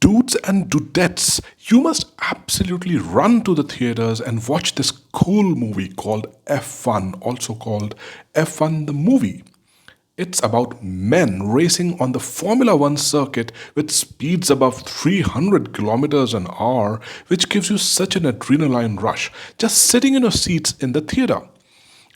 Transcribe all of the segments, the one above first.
Dudes and dudettes, you must absolutely run to the theaters and watch this cool movie called F1, also called F1 the movie. It's about men racing on the Formula One circuit with speeds above 300 kilometers an hour, which gives you such an adrenaline rush just sitting in your seats in the theater.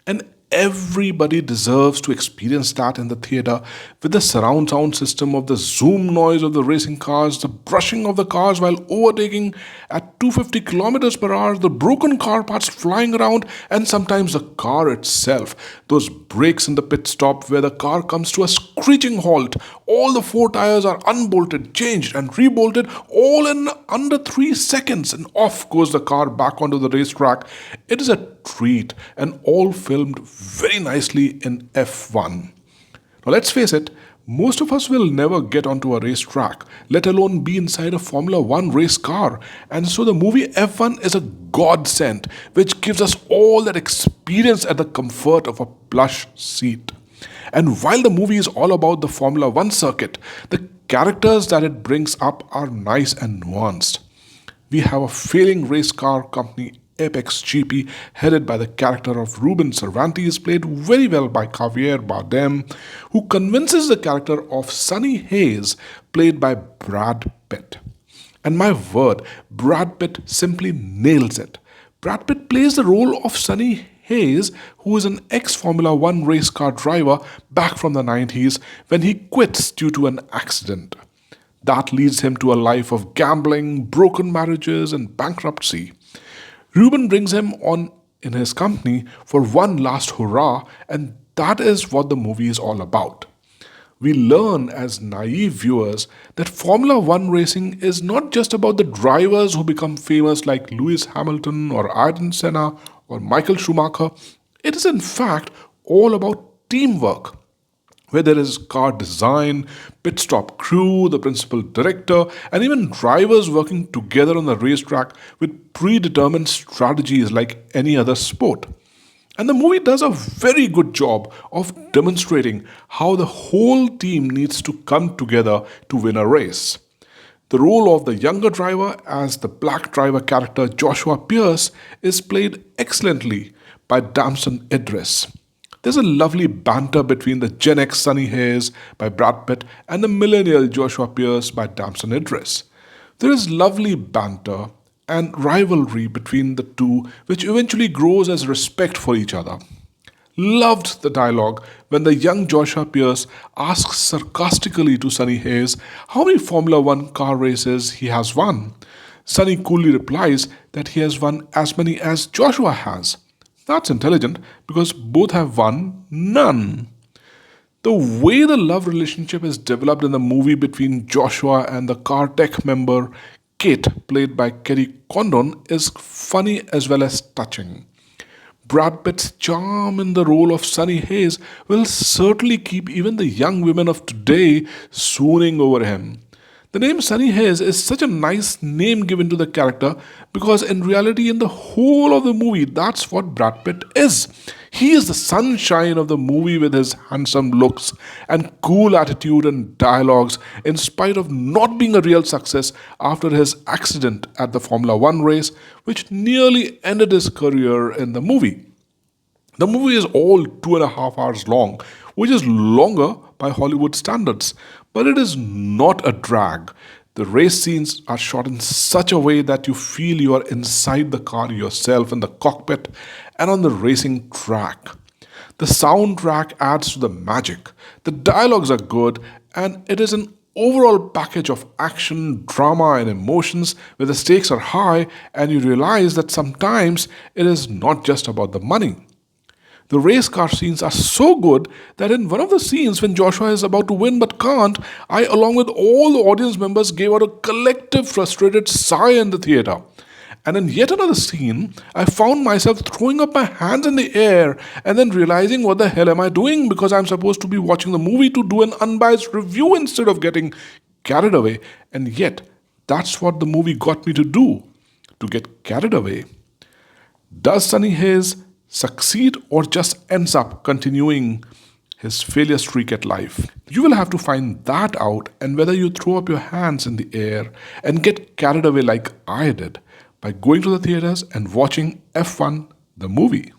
And everybody deserves to experience that in the theater with the surround sound system of the zoom noise of the racing cars, the brushing of the cars while overtaking at 250 kilometers per hour, the broken car parts flying around, and sometimes the car itself. Those brakes in the pit stop where the car comes to a screeching halt. All the four tires are unbolted, changed, and rebolted all in under 3 seconds, and off goes the car back onto the racetrack. It is a treat and all filmed very nicely in F1. Now, let's face it, most of us will never get onto a racetrack, let alone be inside a Formula One race car. And so the movie F1 is a godsend, which gives us all that experience at the comfort of a plush seat. And while the movie is all about the Formula One circuit, the characters that it brings up are nice and nuanced. We have a failing race car company, Apex GP, headed by the character of Ruben Cervantes, played very well by Javier Bardem, who convinces the character of Sonny Hayes, played by Brad Pitt. And my word, Brad Pitt simply nails it. Brad Pitt plays the role of Sonny Hayes, who is an ex Formula One race car driver back from the 90s when he quits due to an accident. That leads him to a life of gambling, broken marriages, and bankruptcy. Ruben brings him on in his company for one last hurrah, and that is what the movie is all about. We learn as naive viewers that Formula One racing is not just about the drivers who become famous like Lewis Hamilton or Ayrton Senna or Michael Schumacher. It is in fact all about teamwork, where there is car design, pit stop crew, the principal director, and even drivers working together on the racetrack with predetermined strategies like any other sport. And the movie does a very good job of demonstrating how the whole team needs to come together to win a race. The role of the younger driver as the black driver character Joshua Pierce is played excellently by Damson Idris. There's a lovely banter between the Gen X Sonny Hayes by Brad Pitt and the millennial Joshua Pierce by Damson Idris. There is lovely banter and rivalry between the two, which eventually grows as respect for each other. Loved the dialogue when the young Joshua Pierce asks sarcastically to Sonny Hayes how many Formula One car races he has won. Sonny coolly replies that he has won as many as Joshua has. That's intelligent because both have won none. The way the love relationship is developed in the movie between Joshua and the car tech member Kate, played by Kerry Condon, is funny as well as touching. Brad Pitt's charm in the role of Sonny Hayes will certainly keep even the young women of today swooning over him. The name Sonny Hayes is such a nice name given to the character because, in reality, in the whole of the movie, that's what Brad Pitt is. He is the sunshine of the movie with his handsome looks and cool attitude and dialogues, in spite of not being a real success after his accident at the Formula One race, which nearly ended his career in the movie. The movie is all 2.5 hours long, which is longer by Hollywood standards, but it is not a drag. The race scenes are shot in such a way that you feel you are inside the car yourself in the cockpit and on the racing track. The soundtrack adds to the magic. The dialogues are good, and it is an overall package of action, drama, and emotions where the stakes are high and you realize that sometimes it is not just about the money. The race car scenes are so good that in one of the scenes when Joshua is about to win but can't, I, along with all the audience members, gave out a collective frustrated sigh in the theater. And in yet another scene, I found myself throwing up my hands in the air and then realizing what the hell am I doing because I'm supposed to be watching the movie to do an unbiased review instead of getting carried away. And yet, that's what the movie got me to get carried away. Does Sunny Hayes succeed or just ends up continuing his failure streak at life. You will have to find that out and whether you throw up your hands in the air and get carried away like I did by going to the theaters and watching F1 the movie.